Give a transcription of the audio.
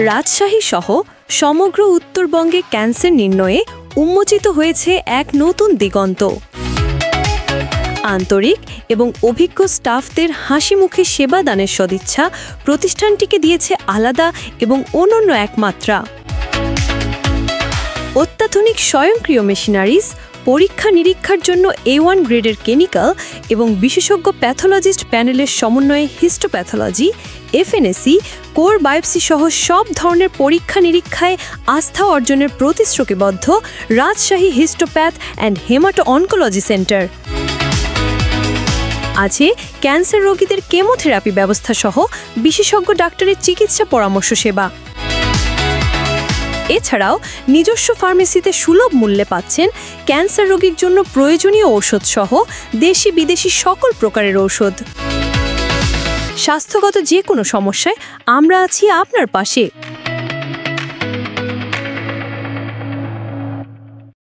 রাজশাহী সহ সমগ্র উত্তরবঙ্গে ক্যান্সার নির্ণয়ে উন্মোচিত হয়েছে এক নতুন দিগন্ত। আন্তরিক এবং অভিজ্ঞ স্টাফদের হাসিমুখে সেবাদানের সদিচ্ছা প্রতিষ্ঠানটিকে দিয়েছে আলাদা এবং অনন্য এক মাত্রা। অত্যাধুনিক স্বয়ংক্রিয় মেশিনারিজ, পরীক্ষা নিরীক্ষার জন্য A1 গ্রেডের কেমিক্যাল এবং বিশেষজ্ঞ প্যাথোলজিস্ট প্যানেলের সমন্বয়ে হিস্টোপ্যাথোলজি, FNAC, কোর বায়োপসি সহ সব ধরনের পরীক্ষা নিরীক্ষায় আস্থা অর্জনের প্রতিশ্রুতিবদ্ধ Rajshahi histopath and hemato oncology centre. আছে ক্যান্সার রোগীদের কেমোথেরাপি ব্যবস্থা সহ বিশেষজ্ঞ ডাক্তারের চিকিৎসা পরামর্শ সেবা। এছাড়াও নিজস্ব ফার্মেসিতে সুলভ মূল্যে পাচ্ছেন ক্যান্সার রোগীর জন্য প্রয়োজনীয় ঔষধ সহ দেশি বিদেশি সকল প্রকারের ঔষধ। স্বাস্থ্যগত যে কোনো সমস্যায় আমরা আছি আপনার পাশে।